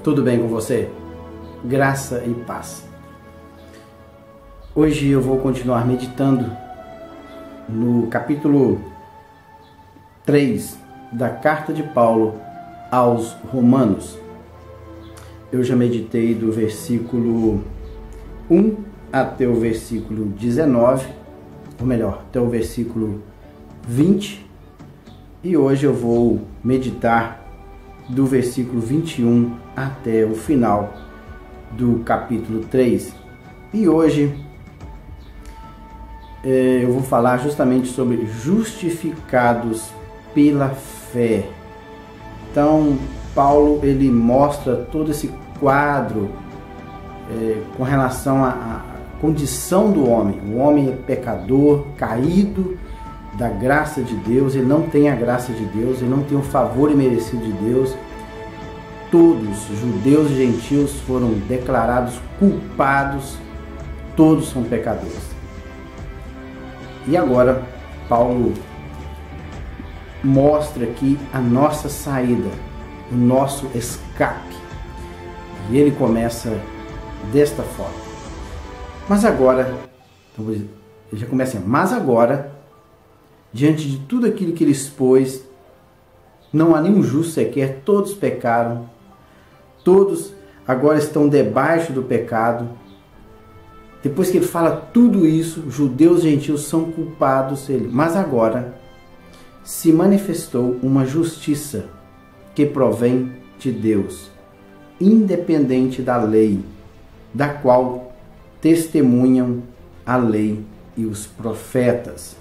Tudo bem com você? Graça e paz. Hoje eu vou continuar meditando no capítulo 3 da carta de Paulo aos Romanos. Eu já meditei do versículo 1 até o versículo 19, ou melhor, até o versículo 20, e hoje eu vou meditar do versículo 21 até o final do capítulo 3. E hoje eu vou falar justamente sobre justificados pela fé. Então, Paulo ele mostra todo esse quadro com relação à condição do homem. O homem é pecador, caído da graça de Deus, ele não tem a graça de Deus, ele não tem o favor imerecido de Deus. Todos, judeus e gentios, foram declarados culpados, todos são pecadores. E agora, Paulo mostra aqui a nossa saída, o nosso escape. E ele começa desta forma. Mas agora, então ele já começa assim, mas agora, diante de tudo aquilo que ele expôs, não há nenhum justo sequer, todos pecaram, todos agora estão debaixo do pecado. Depois que ele fala tudo isso, judeus e gentios são culpados, mas agora se manifestou uma justiça que provém de Deus, independente da lei, da qual testemunham a lei e os profetas.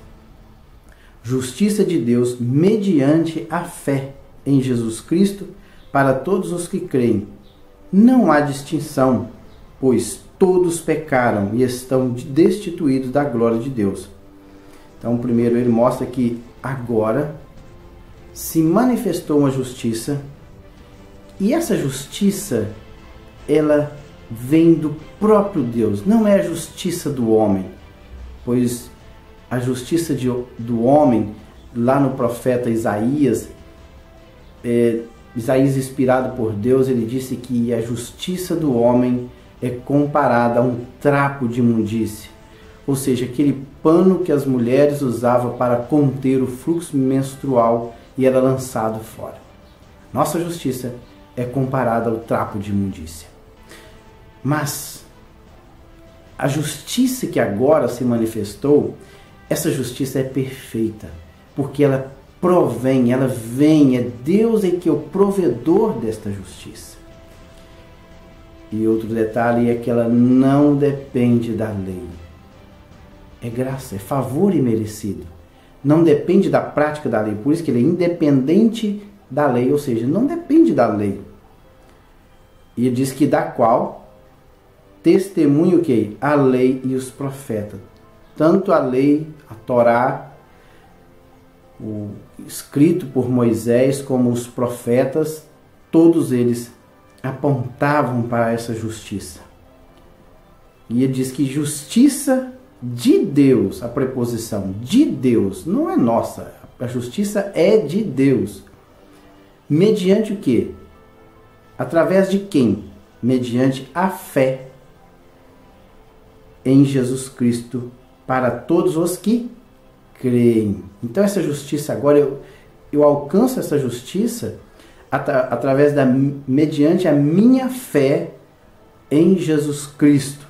Justiça de Deus mediante a fé em Jesus Cristo para todos os que creem. Não há distinção, pois todos pecaram e estão destituídos da glória de Deus. Então, primeiro ele mostra que agora se manifestou uma justiça, e essa justiça ela vem do próprio Deus, não é a justiça do homem, pois a justiça do homem, lá no profeta Isaías, Isaías inspirado por Deus, ele disse que a justiça do homem é comparada a um trapo de imundície, ou seja, aquele pano que as mulheres usavam para conter o fluxo menstrual e era lançado fora. Nossa justiça é comparada ao trapo de imundícia. Mas a justiça que agora se manifestou, essa justiça é perfeita, porque ela provém, ela vem, é Deus que é o provedor desta justiça. E outro detalhe é que ela não depende da lei. É graça, é favor imerecido. Não depende da prática da lei, por isso que ele é independente da lei, ou seja, não depende da lei. E ele diz que da qual testemunha o quê? A lei e os profetas. Tanto a lei, a Torá, o escrito por Moisés, como os profetas, todos eles apontavam para essa justiça. E ele diz que justiça de Deus, a preposição de Deus, não é nossa, a justiça é de Deus. Mediante o quê? Através de quem? Mediante a fé em Jesus Cristo, para todos os que creem. Então essa justiça agora, eu alcanço essa justiça através mediante a minha fé em Jesus Cristo.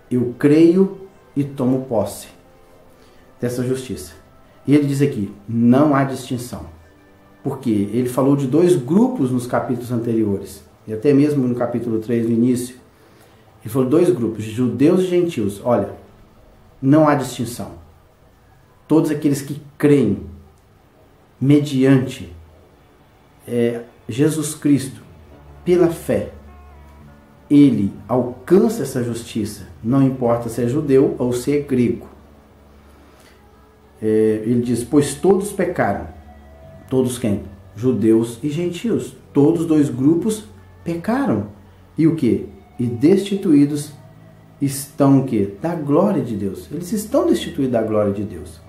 Eu creio e tomo posse dessa justiça. E ele diz aqui, não há distinção. Porque ele falou de dois grupos nos capítulos anteriores, e até mesmo no capítulo 3, no início. Ele falou dois grupos, judeus e gentios. Olha, não há distinção. Todos aqueles que creem mediante Jesus Cristo, pela fé, ele alcança essa justiça, não importa se é judeu ou se é grego. Ele diz, pois todos pecaram. Todos quem? Judeus e gentios. Todos os dois grupos pecaram. E o que? E destituídos estão o quê? Da glória de Deus. Eles estão destituídos da glória de Deus.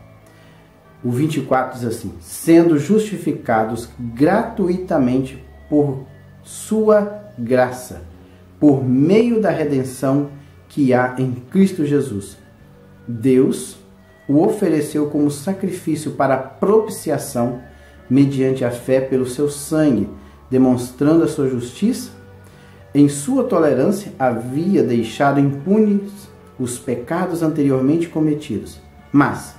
O 24 diz assim, sendo justificados gratuitamente por sua graça, por meio da redenção que há em Cristo Jesus. Deus o ofereceu como sacrifício para propiciação mediante a fé pelo seu sangue, demonstrando a sua justiça. Em sua tolerância havia deixado impunes os pecados anteriormente cometidos, mas,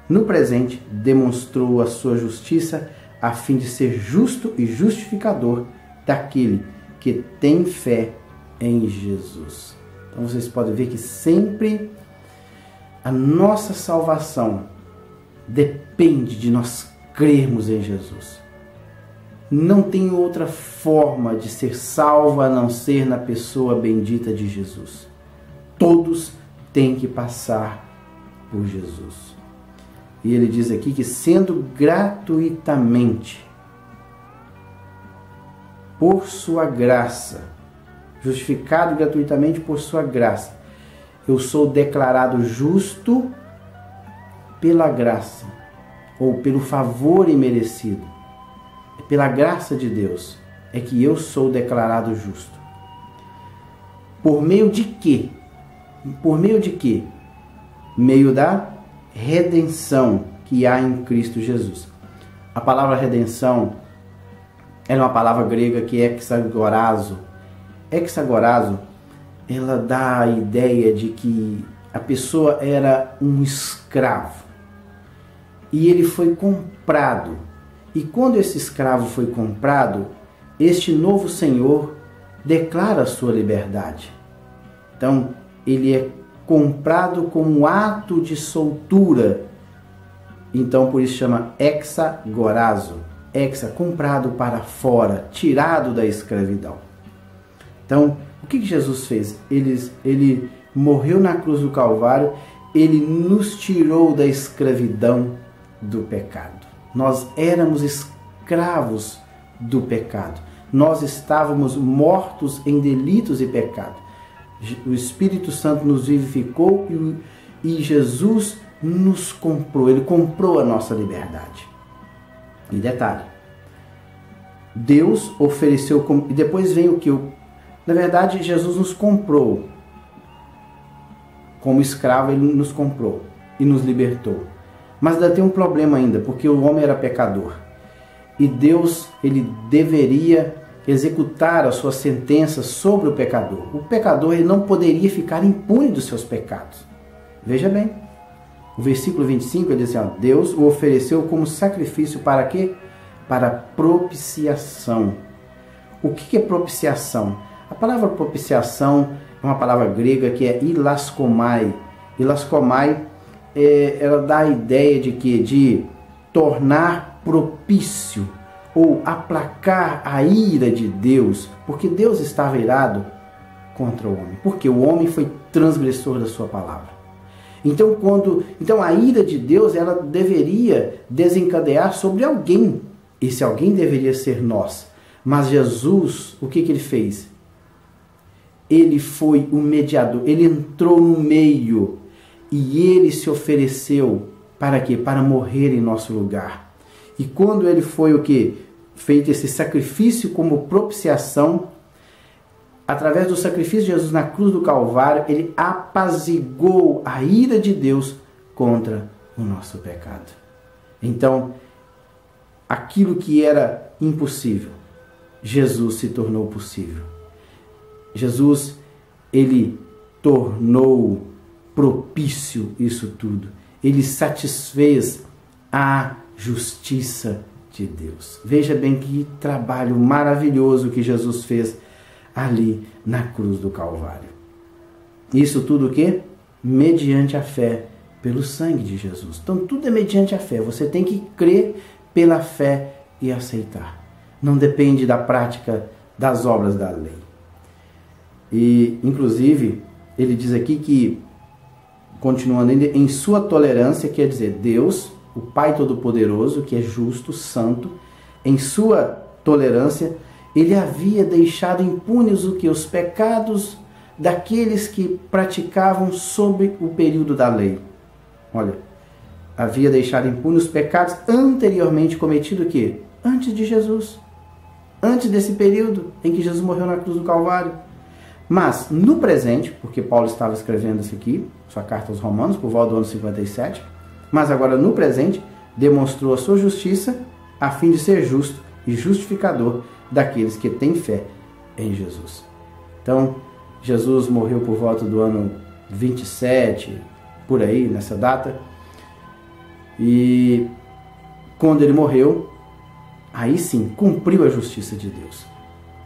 no presente, demonstrou a sua justiça a fim de ser justo e justificador daquele que tem fé em Jesus. Então vocês podem ver que sempre a nossa salvação depende de nós crermos em Jesus. Não tem outra forma de ser salvo a não ser na pessoa bendita de Jesus. Todos têm que passar por Jesus. E ele diz aqui que sendo gratuitamente, por sua graça, justificado gratuitamente por sua graça, eu sou declarado justo pela graça, ou pelo favor imerecido. É pela graça de Deus é que eu sou declarado justo. Por meio de quê? Por meio de quê? Meio da redenção que há em Cristo Jesus. A palavra redenção é uma palavra grega que é hexagorazo. Hexagorazo, ela dá a ideia de que a pessoa era um escravo e ele foi comprado. E quando esse escravo foi comprado, este novo senhor declara a sua liberdade. Então, ele é comprado como um ato de soltura. Então, por isso chama hexagorazo. Hexa, comprado para fora, tirado da escravidão. Então, o que Jesus fez? Ele morreu na cruz do Calvário, ele nos tirou da escravidão do pecado. Nós éramos escravos do pecado. Nós estávamos mortos em delitos e pecado. O Espírito Santo nos vivificou e Jesus nos comprou. Ele comprou a nossa liberdade. E detalhe, Deus ofereceu... E depois vem o que? Na verdade, Jesus nos comprou. Como escravo, ele nos comprou e nos libertou. Mas ainda tem um problema ainda, porque o homem era pecador. E Deus, ele deveria executar a sua sentença sobre o pecador. O pecador, ele não poderia ficar impune dos seus pecados. Veja bem, o versículo 25, ele diz assim, ó, Deus o ofereceu como sacrifício para quê? Para propiciação. O que é propiciação? A palavra propiciação é uma palavra grega que é ilaskomai. Ilaskomai, ela dá a ideia de que? De tornar propício ou aplacar a ira de Deus, porque Deus estava irado contra o homem, porque o homem foi transgressor da sua palavra. Então a ira de Deus, ela deveria desencadear sobre alguém. Esse alguém deveria ser nós. Mas Jesus, o que ele fez? Ele foi o mediador, ele entrou no meio e ele se ofereceu para quê? Para morrer em nosso lugar. E quando ele foi o que? Feito esse sacrifício como propiciação, através do sacrifício de Jesus na cruz do Calvário, ele apaziguou a ira de Deus contra o nosso pecado. Então, aquilo que era impossível, Jesus se tornou possível. Jesus, ele tornou propício isso tudo. Ele satisfez a justiça de Deus. Veja bem que trabalho maravilhoso que Jesus fez ali na cruz do Calvário. Isso tudo o quê? Mediante a fé pelo sangue de Jesus. Então tudo é mediante a fé. Você tem que crer pela fé e aceitar. Não depende da prática das obras da lei. E, inclusive, ele diz aqui que, continuando ainda, em sua tolerância, quer dizer, Deus, o Pai Todo-Poderoso, que é justo, santo, em sua tolerância, ele havia deixado impunes o que? Os pecados daqueles que praticavam sob o período da lei. Olha, havia deixado impunes os pecados anteriormente cometidos o quê? Antes de Jesus. antes desse período em que Jesus morreu na cruz do Calvário. Mas no presente, porque Paulo estava escrevendo isso aqui, sua carta aos Romanos, por volta do ano 57, mas agora no presente, demonstrou a sua justiça a fim de ser justo e justificador daqueles que têm fé em Jesus. Então, Jesus morreu por volta do ano 27, por aí, nessa data. E quando ele morreu, aí sim, cumpriu a justiça de Deus.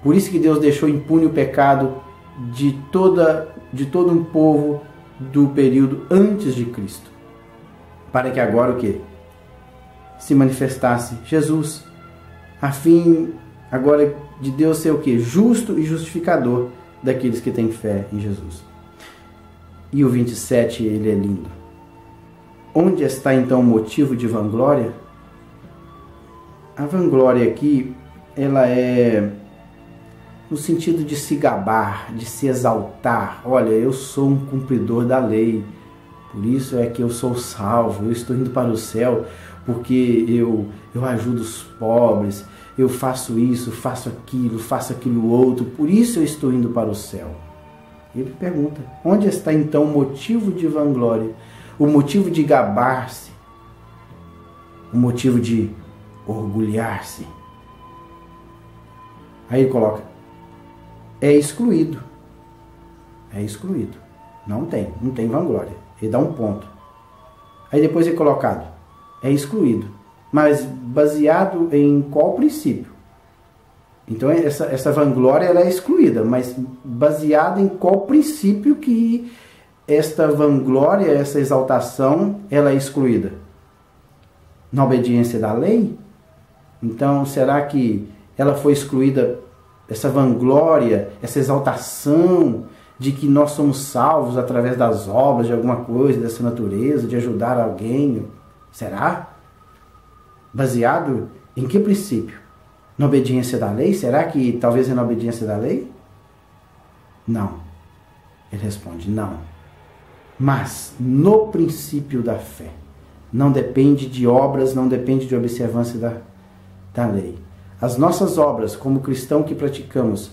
Por isso que Deus deixou impune o pecado de todo um povo do período antes de Cristo. Para que agora o quê? Se manifestasse Jesus, a fim agora de Deus ser o quê? Justo e justificador daqueles que têm fé em Jesus. E o 27, ele é lindo. Onde está então o motivo de vanglória? A vanglória aqui, ela é no sentido de se gabar, de se exaltar. Olha, eu sou um cumpridor da lei, por isso é que eu sou salvo, eu estou indo para o céu, porque eu ajudo os pobres, eu faço isso, faço aquilo outro, por isso eu estou indo para o céu. Ele pergunta, onde está então o motivo de vanglória? O motivo de gabar-se? O motivo de orgulhar-se? Aí ele coloca, é excluído. É excluído. Não tem vanglória. Ele dá um ponto. Aí depois é colocado, é excluído. Mas baseado em qual princípio? Então essa vanglória ela é excluída, mas baseada em qual princípio que esta vanglória, essa exaltação, ela é excluída? Na obediência da lei? Então será que ela foi excluída, essa vanglória, essa exaltação de que nós somos salvos através das obras de alguma coisa dessa natureza, de ajudar alguém? Será? Baseado em que princípio? Na obediência da lei? Será que talvez é na obediência da lei? Não. Ele responde, não. Mas no princípio da fé. Não depende de obras, não depende de observância da lei. As nossas obras, como cristão que praticamos,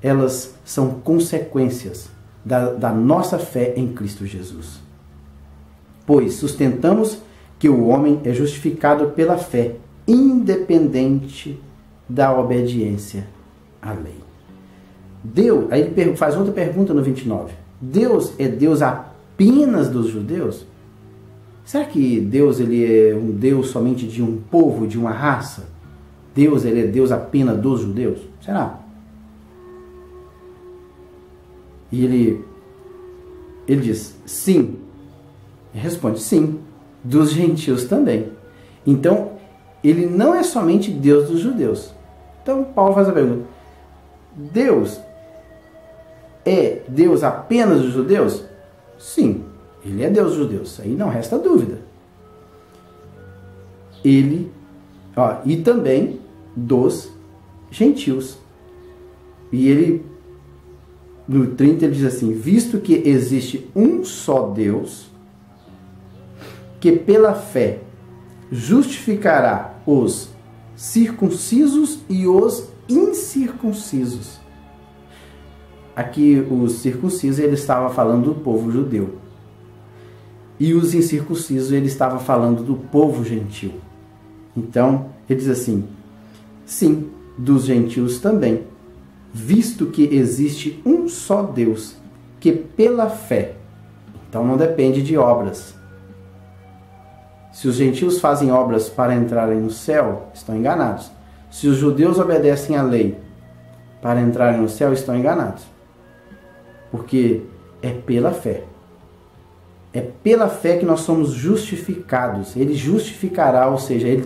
elas são consequências da nossa fé em Cristo Jesus. Pois sustentamos que o homem é justificado pela fé, independente da obediência à lei. Deus, aí ele faz outra pergunta no 29. Deus é Deus apenas dos judeus? Será que Deus ele é um Deus somente de um povo, de uma raça? Deus ele é Deus apenas dos judeus? Será? E ele diz, sim. Ele responde, sim, dos gentios também. Então, ele não é somente Deus dos judeus. Então, Paulo faz a pergunta, Deus é Deus apenas dos judeus? Sim, ele é Deus dos judeus. Aí não resta dúvida. E também dos gentios. E ele, no 30, ele diz assim, visto que existe um só Deus, que pela fé justificará os circuncisos e os incircuncisos. Aqui os circuncisos ele estava falando do povo judeu. E os incircuncisos ele estava falando do povo gentil. Então, ele diz assim, sim, dos gentios também, visto que existe um só Deus, que pela fé, então não depende de obras. Se os gentios fazem obras para entrarem no céu, estão enganados. Se os judeus obedecem à lei para entrarem no céu, estão enganados. Porque é pela fé. É pela fé que nós somos justificados. Ele justificará, ou seja, ele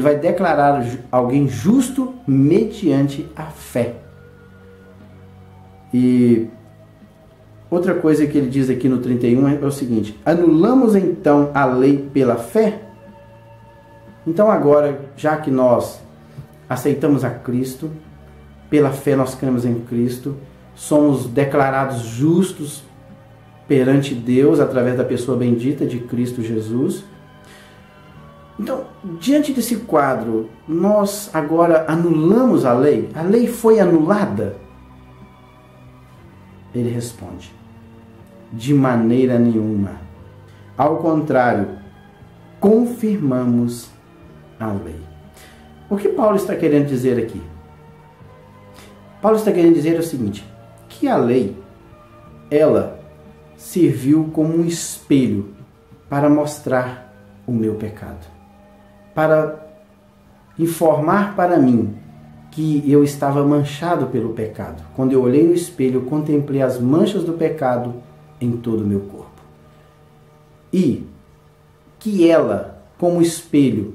vai declarar alguém justo mediante a fé. E outra coisa que ele diz aqui no 31 é o seguinte, anulamos então a lei pela fé? Então agora, já que nós aceitamos a Cristo, pela fé nós cremos em Cristo, somos declarados justos perante Deus através da pessoa bendita de Cristo Jesus. Então, diante desse quadro, nós agora anulamos a lei? A lei foi anulada? Ele responde: de maneira nenhuma. Ao contrário, confirmamos a lei. O que Paulo está querendo dizer aqui? Paulo está querendo dizer o seguinte, que a lei, ela serviu como um espelho para mostrar o meu pecado, para informar para mim que eu estava manchado pelo pecado. Quando eu olhei no espelho, eu contemplei as manchas do pecado em todo o meu corpo. E que ela, como espelho,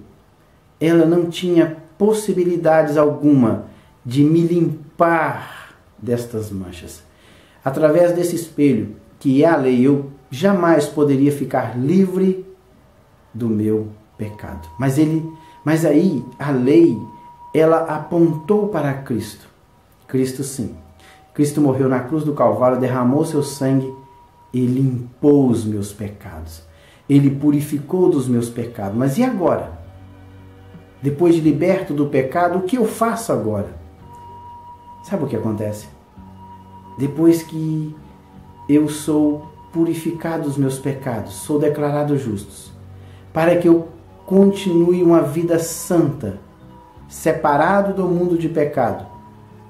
ela não tinha possibilidades alguma de me limpar destas manchas. Através desse espelho, que é a lei, eu jamais poderia ficar livre do meu pecado. Mas aí a lei, ela apontou para Cristo. Cristo sim. Cristo morreu na cruz do Calvário, derramou seu sangue e limpou os meus pecados. Ele purificou dos meus pecados. Mas e agora? Depois de liberto do pecado, o que eu faço agora? Sabe o que acontece? Depois que eu sou purificado dos meus pecados, sou declarado justo, para que eu continue uma vida santa, separado do mundo de pecado,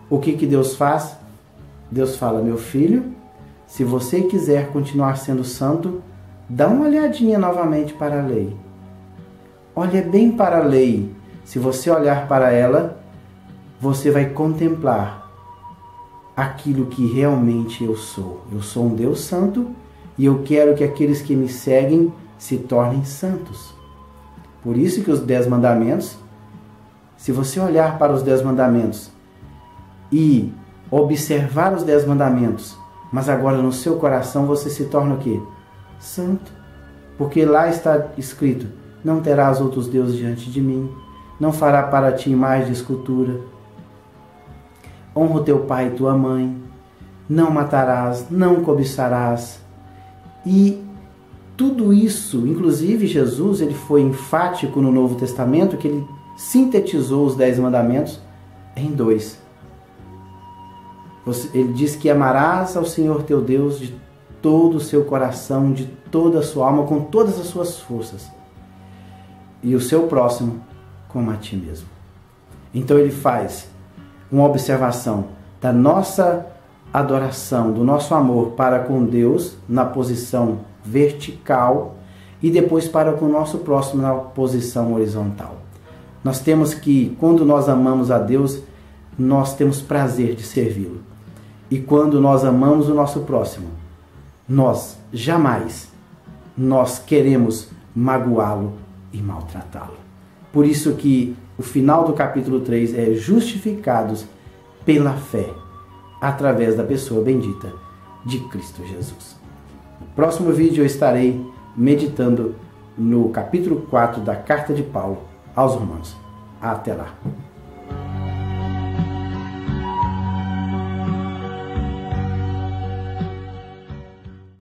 o que Deus faz? Deus fala: meu filho, se você quiser continuar sendo santo, dá uma olhadinha novamente para a lei. Olha bem para a lei. Se você olhar para ela, você vai contemplar aquilo que realmente eu sou. Eu sou um Deus santo e eu quero que aqueles que me seguem se tornem santos. Por isso que os 10 mandamentos, se você olhar para os 10 mandamentos e observar os 10 mandamentos, mas agora no seu coração você se torna o quê? Santo. Porque lá está escrito: não terás outros deuses diante de mim, não fará para ti imagem de escultura, honra o teu pai e tua mãe, não matarás, não cobiçarás. E tudo isso, inclusive Jesus, ele foi enfático no Novo Testamento, que ele sintetizou os 10 mandamentos em 2. Ele diz que amarás ao Senhor teu Deus de todo o seu coração, de toda a sua alma, com todas as suas forças, e o seu próximo como a ti mesmo. Então ele faz uma observação da nossa adoração, do nosso amor para com Deus na posição vertical e depois para com o nosso próximo na posição horizontal. Nós temos que, quando nós amamos a Deus, nós temos prazer de servi-lo. E quando nós amamos o nosso próximo, nós queremos magoá-lo e maltratá-lo. Por isso que o final do capítulo 3 é justificados pela fé, através da pessoa bendita de Cristo Jesus. No próximo vídeo eu estarei meditando no capítulo 4 da carta de Paulo aos Romanos. Até lá!